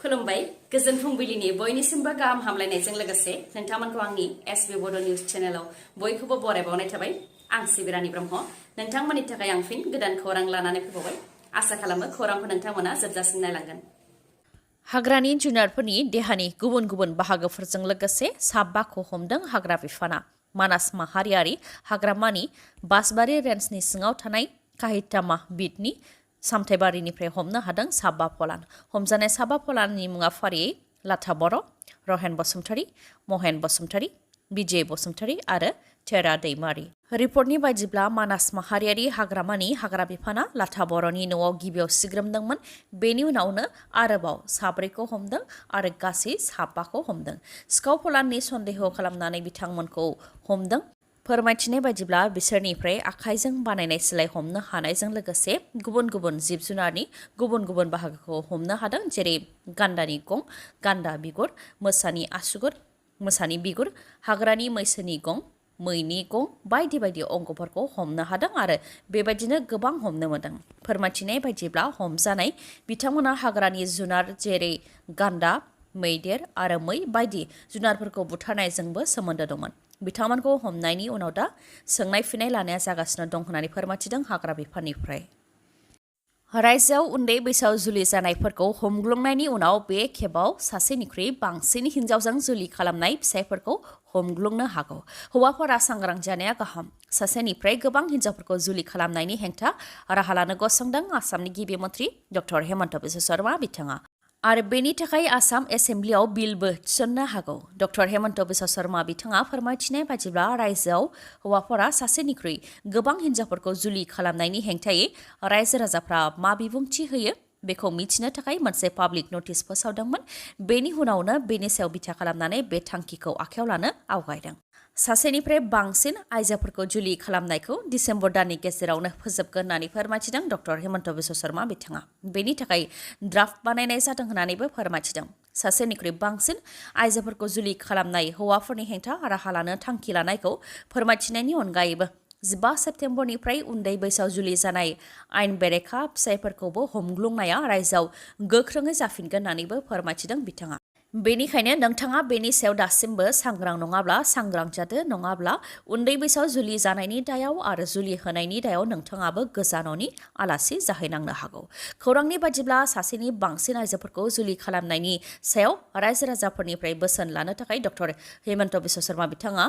खुलुमबाय गोजोन फुंबिलिनि बयनिसिमबो गाहाम हामलायनायजों लोगोसे नोंथांमोनखौ आंनि एसबी बड' निउज चेनेलाव बयखौबो बरायबावनाय थाबाय। आं सिबिरानि ब्रह्म नोंथांमोननि थाखाय आं फिन गोदान खौरां लानानै फैबावबाय। आसा खालामो खौरांखौ नोंथांमोना जोबजासिम नायलांगोन। हाग्रानि जुनारफोरनि देहानि गुबुन गुबुन बाहागोफोरजों लोगोसे साबाखौ हमदों हाग्रा बिफाना। मानास माहारियारि हाग्रामानि बासबारि रेन्जनि सिङाव थानाय काहितामा बिटनि सामथायबारिनिफ्राय हमनो हादों साबा फलान। हमजानाय साबा फलाननि मुङा फारियै लाथा बर', रहेन बसुमतारी, महेन बसुमतारी, बिजय बसुमतारी आरो थेरा दैमारी। रिपर्टनि बायदिब्ला मानास माहारियारि हाग्रामानि हाग्रा बिफाना लाथा बर'नि न'आव गिबियाव सिग्रोमदोंमोन। बेनि उनावनो आरोबाव साब्रैखौ हमदों आरो गासै साबाखौ हमदों। सिखाव फलाननि सन्देह खालामनानै बिथांमोनखौ हमदों। फोरमायथिनाय बायदिब्ला बिसोरनिफ्राय आखाइजों बानायनाय सिलाइ हमनो हानायजों लोगोसे गुबुन गुबुन जिब जुनारनि गुबुन गुबुन बाहागोखौ हमनो हादों, जेरै गान्दानि गं, गान्दा बिगुर, मोसानि आसुगुर, मोसानि बिगुर, हाग्रानि मैसोनि गं, मैनि गं बायदि बायदि अंगफोरखौ हमनो हादों आरो बेबायदिनो गोबां हमनो मोनदों। फोरमायथिनाय बायदिब्ला हमजानाय बिथांमोना हाग्रानि जुनार जेरै गान्दा, मैदेर आरो मै बायदि जुनारफोरखौ बुथारनायजोंबो सोमोन्दो दंमोन। बिथांमोनखौ हमनायनि उनाव दा सोंनाय फिननाय लानाया जागासिनो दं होननानै फोरमायथिदों हाग्रा बिफाननिफ्राय। रायजोआव उन्दै बैसोआव जुलि जानायफोरखौ हमग्लुंनायनि उनाव बे खेबाव सासेनिख्रुइ बांसिन हिन्जावजों जुलि खालामनाय फिसायफोरखौ हमग्लुंनो हागौ। हौवाफोरा सांग्रां जानाया गाहाम। सासेनिफ्राय गोबां हिन्जावफोरखौ जुलि खालामनायनि हेंथा राहा लानो गसंदों आसामनि गिबि मन्थ्रि डक्टर हेमन्त बिश्व शर्मा बिथाङा। आरो बेनि थाखाय आसाम एसेम्ब्लियाव बिलबो थिसननो हागौ। डक्टर हेमन्त बिश्व शर्मा बिथाङा फोरमायथिनाय बायदिब्ला रायजोआव हौवाफोरा सासेनिख्रुइ गोबां हिन्जावफोरखौ जुलि खालामनायनि हेंथायै रायजो राजाफ्रा मा बिबुंथि होयो बेखौ मिथिनो थाखाय मोनसे पाब्लिक नटिस फोसावदोंमोन। बेनि उनावनो बेनि सायाव बिथा खालामनानै बे थांखिखौ आखायाव लानो आवगायदों। सासेनिफ्राय बांसिन आइजोफोरखौ जुलि खालामनायखौ डिसेम्बर दाननि गेजेरावनो फोजोबगोन होननानै फोरमायथिदों डक्टर हेमन्त बिश्व शर्मा बिथाङा। बेनि थाखाय ड्राफ्ट बानायनाय जादों होननानैबो फोरमायथिदों। सासेनिख्रुइ बांसिन आइजोफोरखौ जुलि खालामनाय हौवाफोरनि हेंथा राहा लानो थांखि लानायखौ फोरमायथिनायनि अनगायैबो 15 सेप्तेम्बरनिफ्राय उन्दै बैसोआव जुलि जानाय आयेन बेरेखा फिसायफोरखौबो हमग्लुंनाया रायजोआव गोख्रोङै जाफिनगोन होननानैबो फोरमायथिदों बिथाङा। बेनिखायनो नोंथाङा बेनि सायाव दासिमबो सांग्रां नङाब्ला सांग्रां जादो, नङाब्ला उन्दै बैसोआव जुलि जानायनि दायाव आरो जुलि होनायनि दायाव नोंथाङाबो गोजाननि आलासि जाहैनांनो हागौ। खौरांनि बायदिब्ला सासेनि बांसिन आइजोफोरखौ जुलि खालामनायनि सायाव रायजो राजाफोरनिफ्राय बोसोन लानो थाखाय डक्टर हेमन्त बिश्व शर्मा बिथाङा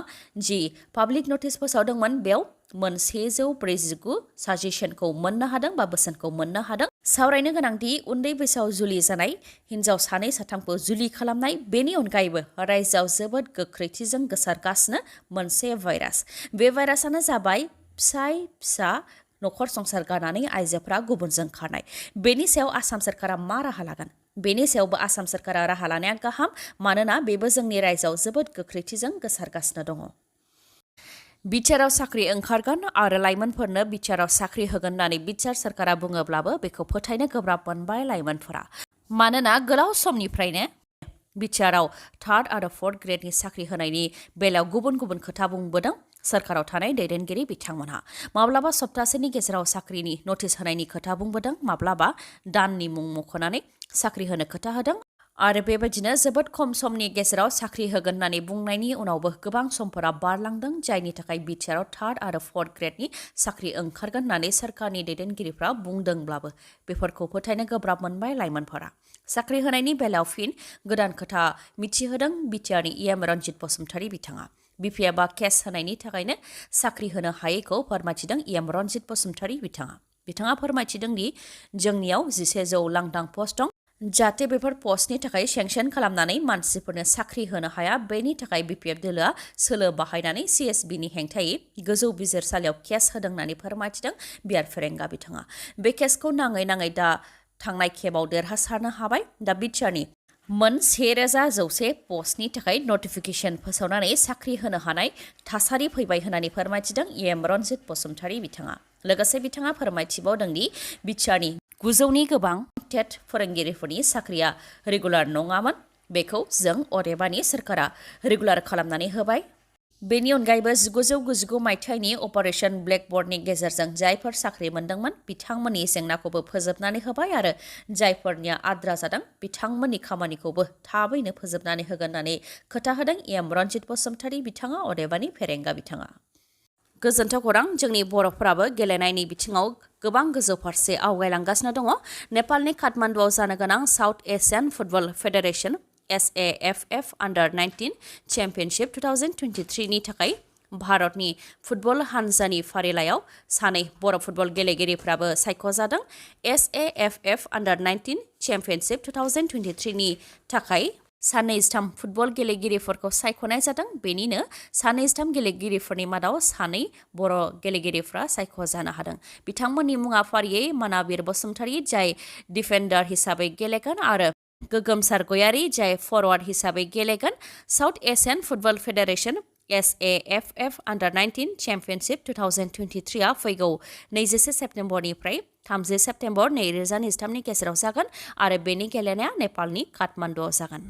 जि पाब्लिक नटिस फोसावदोंमोन बेयाव 149 साजेसनखौ मोननो हादों बा बोसोनखौ मोननो हादों। सावरायनो गोनांदि उन्दै बैसोआव जुलि जानाय हिन्जाव सानै साथामखौ जुलि खालामनाय, बेनि अनगायैबो रायजोआव जोबोद गोख्रैथिजों गोसारगासिनो मोनसे भाइरास। बे भाइरासानो जाबाय फिसाय फिसा नखर संसार गारनानै आइजोफोरा गुबुनजों खारनाय। बेनि सायाव आसाम सोरखारा मा राहा लागोन? बेनि सायावबो आसाम सोरखारा राहा लानाया गाहाम, मानोना बेबो जोंनि रायजोआव जोबोद गोख्रैथिजों गोसारगासिनो दङ। बिटिआरआव साख्रि ओंखारगोन आरो लाइमोनफोरनो बिटिआरआव साख्रि होगोन होननानै बिटिआर सोरखारा बुङोब्लाबो बेखौ फोथायनो गोब्राब मोनबाय लाइमोनफोरा। मानोना गोलाव समनिफ्रायनो बिटिआरआव 3rd आरो 4th ग्रेडनि साख्रि होनायनि बेलायाव गुबुन गुबुन खोथा बुंबोदों सोरखाराव थानाय दैदेनगिरि बिथांमोनहा। माब्लाबा सप्तासेनि गेजेराव साख्रिनि नटिस होनायनि खोथा बुंबोदों, माब्लाबा दाननि मुं मख'नानै साख्रि होनो खोथा होदों आरो बेबायदिनो जोबोद खम समनि गेजेराव साख्रि होगोन होननानै बुंनायनि उनावबो गोबां समफोरा बारलांदों, जायनि थाखाय बिटिआरआव 3rd आरो 4th ग्रेडनि साख्रि ओंखारगोन होननानै सोरखारनि दैदेनगिरिफ्रा बुंदोंब्लाबो बेफोरखौ फोथायनो गोब्राब मोनबाय लाइमोनफोरा। साख्रि होनायनि बेलायाव फिन गोदान खोथा मिथिहोदों बिटिआरनि इएम रन्जित बसुमतारी बिथाङा। बिपिएफआ केस होनायनि थाखायनो साख्रि होनो हायैखौ फोरमायथिदों इएम रन्जित बसुमतारी बिथाङा। बिथाङा फोरमायथिदों दि जोंनियाव 1100 लांदां पस्ट दं। जाहाथे बेफोर पस्टनि थाखाय सेंसन खालामनानै मानसिफोरनो साख्रि होनो हाया, बेनि थाखाय बिपिएफ दोलोआ सोलो बाहायनानै सिएसबिनि हेंथायै गोजौ बिजिरसालियाव केस होदों होननानै फोरमायथिदों बिआर फेरेंगा बिथाङा। बे केसखौ नाङै दा थांनाय खेबाव देरहासारनो हाबाय। दा बिटिआरनि 1100 पस्टनि थाखाय नटिफिकेसन फोसावनानै साख्रि होनो हानाय थासारि फैबाय होननानै फोरमायथिदों इएम रन्जित बसुमतारी बिथाङा। लोगोसे बिथाङा फोरमायथिबावदों दि बिटिआरनि 900नि गोबां टेट फोरोंगिरिफोरनि साख्रिया रेगुलार नङामोन, बेखौ जों अदेबानि सोरखारा रेगुलार खालामनानै होबाय। बेनि अनगायैबो 1999 मायथाइनि अपारेशन ब्लेकबर्डनि गेजेरजों जायफोर साख्रि मोनदोंमोन बिथांमोननि जेंनाखौबो फोजोबनानै होबाय आरो जायफोरनिया आद्रा जादों बिथांमोननि खामानिखौबो थाबैनो फोजोबनानै होगोन होननानै खोथा होदों एम रन्जित बसुमतारी बिथाङा अदेबानि फेरेंगा बिथाङा। गोजोन्थों खौरां, जोंनि बर'फोराबो गेलेनायनि बिथिङाव गोबां गोजौ फारसे आवगायलांगासिनो दङ। नेपालनि काठमान्डुआव जानो गोनां south Asian football federation SAFF Under-19 championship 2023 नि थाखाय भारतनि फुटबल हानजानि फारिलाइयाव सानै बर' फुटबल गेलेगिरिफ्राबो सायख'जादों। SAFF Under-19 चेम्पियनशिप 2023 नि थाखाय 23 फुटबल गेलेगिरिफोरखौ सायख'नाय जादों। बेनिनो 23 गेलेगिरिफोरनि मादाव 2 बर' गेलेगिरिफ्रा सायख'जानो हादों। बिथांमोननि मुङा फारियै मानाबिर बसुमतारी जाय डिफेन्डार हिसाबै गेलेगोन आरो गोगोमसार गयारी जाय फरवार्ड हिसाबै गेलेगोन। South Asian football federation SAFF Under-19 championship 2023 आ फैगौ 21 सेप्तेम्बरनिफ्राय 30 सेप्तेम्बर 2023 नि गेजेराव जागोन आरो बेनि गेलेनाया नेपालनि काठमान्डुआव जागोन।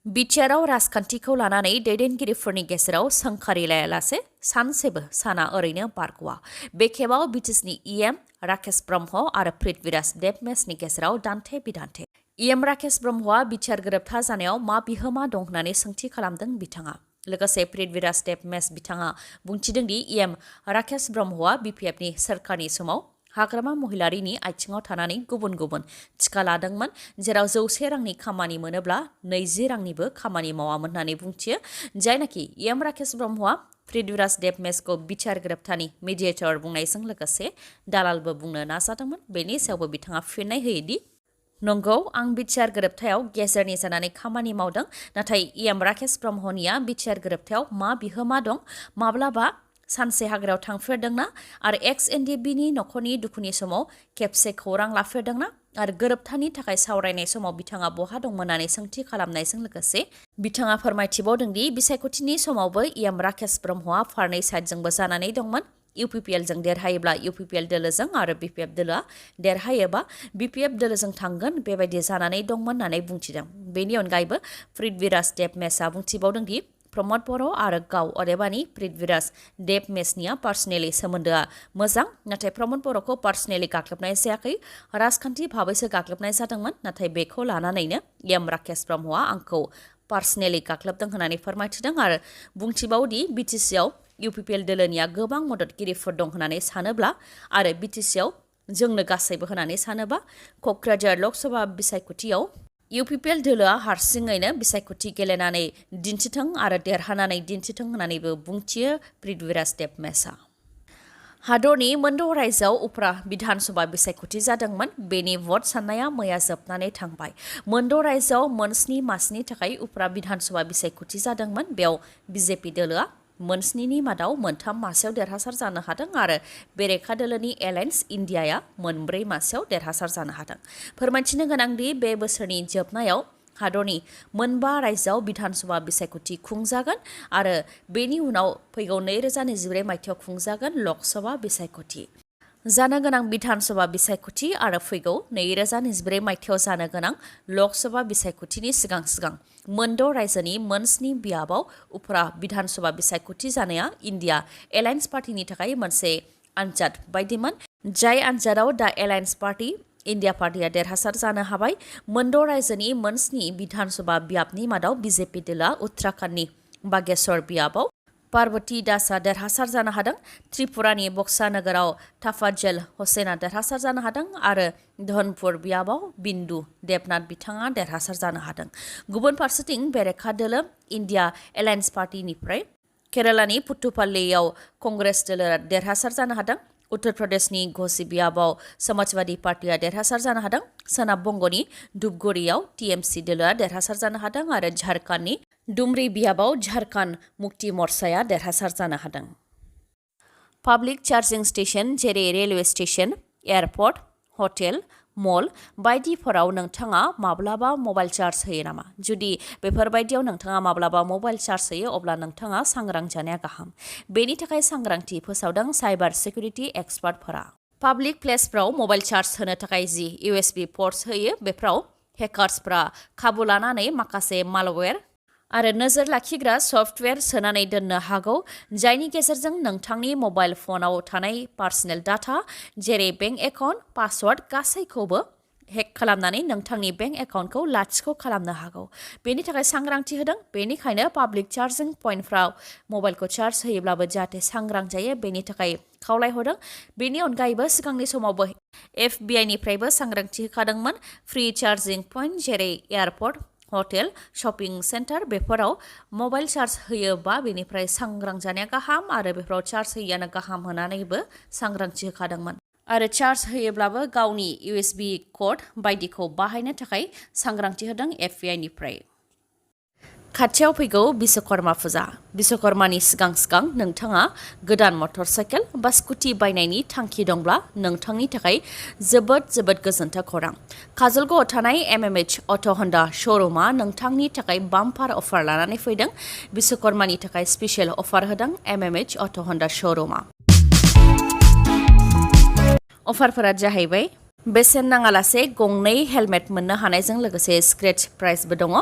बिटिआरआव राजखान्थिखौ लानानै दैदेनगिरिफोरनि गेजेराव सोंखारिलायालासे सानसेबो साना ओरैनो बारग'वा। बे खेबाव बिटिसिनि EM राकेश ब्रह्म आरो पृथ्वीराज देबमेसनि गेजेराव दान्थे बिदान्थे। EM राकेश ब्रह्मआ बिटिआर गोरोबथा जानायाव मा बिहोमा दं होननानै सोंथि खालामदों बिथाङा। लोगोसे पृथ्वीराज देबमेस बिथाङा बुंथिदों दि EM राकेश ब्रह्मआ BPFनि सोरखारनि समाव हाग्रामा महिलारिनि आथिङाव थानानै गुबुन गुबुन थिखा लादोंमोन, जेराव 100 रांनि खामानि मोनोब्ला 20 रांनिबो खामानि मावामोन होननानै बुंथियो। जायनाखि EM राकेश ब्रह्मआ पृथ्वीराज देबमेसखौ बिटिआर गोरोबथानि मिडिएटर बुंनायजों लोगोसे दालालबो बुंनो नाजादोंमोन। बेनि सायावबो बिथाङा फिननाय होयोदि नंगौ, आं बिटिआर गोरोबथायाव गेजेरनि जानानै खामानि मावदों, नाथाय EM राकेश ब्रह्मनिया बिटिआर गोरोबथायाव मा बिहोमा दं? माब्लाबा सानसे हाग्रायाव थांफेरदोंना? आरो XNDBनि नखरनि दुखुनि समाव खेबसे खौरां लाफेरदोंना? आरो गोरोबथानि थाखाय सावरायनाय समाव बिथाङा बहा दंमोन होननानै सोंथि खालामनायजों लोगोसे बिथाङा फोरमायथिबावदों दि बिसायख'थिनि समावबो EM राकेश ब्रह्मआ फारनै साइडजोंबो जानानै दंमोन। UPPLजों देरहायोब्ला UPPL दोलोजों आरो BPF दोलोआ देरहायोबा BPF दोलोजों थांगोन, बेबायदि जानानै दंमोन होननानै बुंथिदों। बेनि अनगायैबो पृथ्वीराज देबमेसआ बुंथिबावदों दि प्रमद बर' आरो गाव अदेबानि पृथ्वीराज देबमेसनिया पार्सनेलि सोमोन्दोआ मोजां, नाथाय प्रमद बर'खौ पार्सनेलि गाग्लोबनाय जायाखै, राजखान्थि भाबैसो गाग्लोबनाय जादोंमोन। नाथाय बेखौ लानानैनो EM राकेश ब्रह्मआ आंखौ पार्सनेलि गाग्लोबदों होननानै फोरमायथिदों आरो बुंथिबावदि BTCआव UPPL दोलोनिया गोबां मददगिरिफोर दं होननानै सानोब्ला आरो BTCआव जोंनो गासैबो होननानै सानोबा क'क्राझार लकसभा बिसायख'थियाव UPPL दोलोआ हारसिङैनो बिसायख'थि गेलेनानै दिन्थिथों आरो देरहानानै दिन्थिथों होननानैबो बुंथियो पृथ्वीराज देबमेसआ। हादरनि मोनद' रायजोआव उफ्रा बिधान सभा बिसायख'थि जादोंमोन। बेनि भट साननाया मैया जोबनानै थांबाय। मोनद' रायजोआव मोन 7 मासनि थाखाय उफ्रा बिधान सभा बिसायख'थि जादोंमोन। बेयाव BJP दोलोआ मोन 7नि मादाव मोन 3 मासेयाव देरहासार जानो हादों आरो बेरेखा दोलोनि एलायन्स इन्डियाया मोन 4 मासेयाव देरहासार जानो हादों। फोरमायथिनो गोनांदि बे बोसोरनि जोबनायाव हादरनि मोन 5 रायजोआव बिधान सभा बिसायख'थि खुंजागोन आरो बेनि उनाव फैगौ 2024 मायथाइयाव खुंजागोन लकसभा बिसायख'थि। जानो गोनां बिधान सभा बिसायख'थि आरो फैगौ 2024 मायथाइयाव जानो गोनां लकसभा बिसायख'थिनि सिगां सिगां मोनद' रायजोनि मोन 7 बियाबाव उफ्रा बिधान सभा बिसायख'थि जानाया इन्डिया एलायन्स पार्टिनि थाखाय मोनसे आनजाद बायदिमोन। जाय आनजादाव दा एलायन्स पार्टी इन्डिया पार्टिया देरहासार जानो हाबाय। मोनद' रायजोनि मोन 7 बिधान सभा बियाबनि मादाव BJP दोलोआ उत्तराखन्डनि बागेश्वर बियाबाव पार्वती दासआ देरहासार जानो हादों। त्रिपुरानि बक्सा नोगोराव ताफाज्जल हुसैना देरहासार जानो हादों आरो धनपुर बियाबाव बिन्दु देबनाथ बिथाङा देरहासार जानो हादों। गुबुन फारसेथिं बेरेखा दोलो इन्डिया एलायन्स पार्टिनिफ्राय केरालानि पुथुपाल्लीयाव कंग्रेस दोलोआ देरहासार जानो हादों। उत्तर प्रदेशनि घोसी बियाबाव समाजवादी पार्टिया देरहासार जानो हादों। सोनाब बंग'नि धुपगुरियाव TMC दोलोआ देरहासार जानो हादों आरो झारखन्डनि डुमरी बियाबाव झारखन्ड मुक्ति मोर्चाया देरहासार जानो हादों। पाब्लिक चार्जिं स्टेशन जेरै रेलवे स्टेशन, एयारपर्ट, हटेल, मल बायदिफोराव नोंथाङा माब्लाबा मबाइल चार्ज होयो नामा? जुदि बेफोरबायदियाव नोंथाङा माब्लाबा मबाइल चार्ज होयो अब्ला नोंथाङा सांग्रां जानाया गाहाम। बेनि थाखाय सांग्रांथि फोसावदों साइबार सिकिउरिटि एक्सपार्टफोरा। पाब्लिक प्लेसफ्राव मबाइल चार्ज होनो थाखाय जि USB पर्ट्स होयो बेफ्राव हेकार्सफ्रा खाबु लानानै माखासे मालवेयर आरो नोजोर लाखिग्रा सफ्टवेयर सोनानै दोननो हागौ जायनि गेजेरजों नोंथांनि मबाइल फनाव थानाय पार्सनेल डाटा जेरै बेंक एकाउन्ट पासवर्ड गासैखौबो हेक खालामनानै नोंथांनि बेंक एकाउन्टखौ लाथिख' खालामनो हागौ। बेनि थाखाय सांग्रांथि होदों। बेनिखायनो पाब्लिक चार्जिं पइन्टफ्राव मबाइलखौ चार्ज होयोब्लाबो जाहाथे सांग्रां जायो बेनि थाखाय खावलायहरदों। बेनि अनगायैबो सिगांनि समावबो FBI निफ्रायबो सांग्रांथि होखादोंमोन। फ्रि चार्जिं पइन्ट जेरै एयारपर्ट हटेल शपिं सेन्टार बेफोराव मबाइल चार्ज होयोबा बेनिफ्राय सांग्रां जानाया गाहाम आरो बेफोराव चार्ज होयैयानो गाहाम होनानैबो सांग्रांथि होखादोंमोन। आरो चार्ज होयोब्लाबो गावनि USB कड बायदिखौ बाहायनो थाखाय सांग्रांथि होदों FBI निफ्राय। खाथियाव फैगौ बिश्वकर्मा फुजा। बिश्वकर्मानि सिगां सिगां नोंथाङा गोदान मटर साइकेल बा स्कुटि बायनायनि थांखि दंब्ला नोंथांनि थाखाय जोबोद गोजोनथाव खौरां। काजलगावआव थानाय MMH अट' हन्डा श'रुमा नोंथांनि थाखाय बाम्पार अफार लानानै फैदों। बिश्वकर्मानि थाखाय स्पेशल अफार होदों MMH अट' हन्डा श'रुमा। अफारफोरा जाहैबाय बेसेन नाङालासे गंनै हेलमेट मोननो हानायजों लोगोसे स्क्रेच प्राइसबो दङ।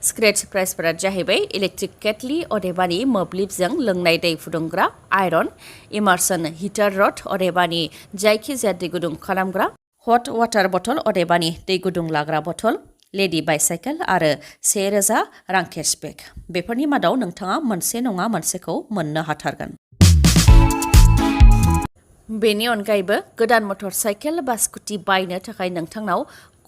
स्क्रेच प्राइसफोरा जाहैबाय इलेक्ट्रिक केटलि अदेबानि मोब्लिबजों लोंनाय दै फुदुंग्रा आयरन, इमार्सन हिटार रड अदेबानि जायखिजाया दै गुदुं खालामग्रा, हट वाटार बथल अदेबानि दै गुदुं लाग्रा बथल, लेडि बाइसाइकेल आरो 1000 रां केशबेक। बेफोरनि मादाव नोंथाङा मोनसे नङा मोनसेखौ मोननो हाथारगोन। बेनि अनगायैबो गोदान मटर साइकेल बा स्कुटि बायनो थाखाय नोंथांनाव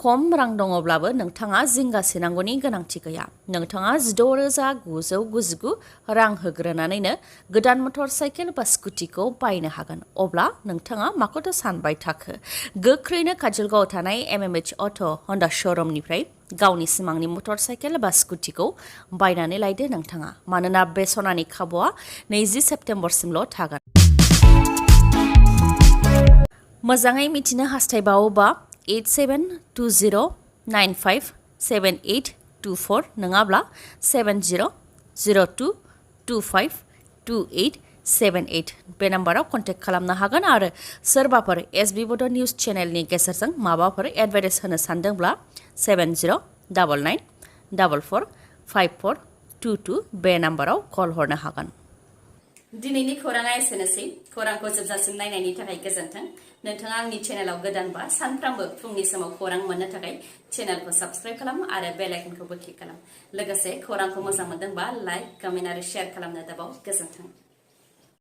खम रां दङब्लाबो नोंथाङा जिंगा सिनांगौनि गोनांथि गैया। नोंथाङा 16,999 रां होग्रोनानैनो गोदान मटर साइकेल बा स्कुटिखौ बायनो हागोन। अब्ला नोंथाङा माखौथो सानबाय थाखो? गोख्रैनो काजलगावआव थानाय MMH अट' हन्डा श'रुमनिफ्राय गावनि सिमांनि मटर साइकेल बा स्कुटिखौ बायनानै लायदो नोंथाङा। मानोना बे सनानि खाबुआ 20 सेप्तेम्बरसिमल' थागोन। मोजाङै मिथिनो हास्थायबावोबा 8720957824 नङाब्ला 7002252878 बे नाम्बाराव कन्टेक्ट खालामनो हागोन। आरो सोरबाफोर SB बड' निउस चेनेलनि गेजेरजों माबाफोर एडभार्टाइज होनो सानदोंब्ला 7099445422 बे नाम्बाराव कल हरनो हागोन। दिनैनि खौराङा एसेनोसै। खौरांखौ जोबजासिम नायनायनि थाखाय गोजोन्थों। नोंथाङा आंनि चेनेलाव गोदानबा सानफ्रामबो फुंनि समाव खौरां मोननो थाखाय चेनेलखौ साबस्क्राइब खालाम आरो बेल आइकनखौबो क्लिक खालाम। लोगोसे खौरांखौ मोजां मोनदोंबा लाइक, कमेन्ट आरो शेयार खालामनो दाबाव। गोजोन्थों।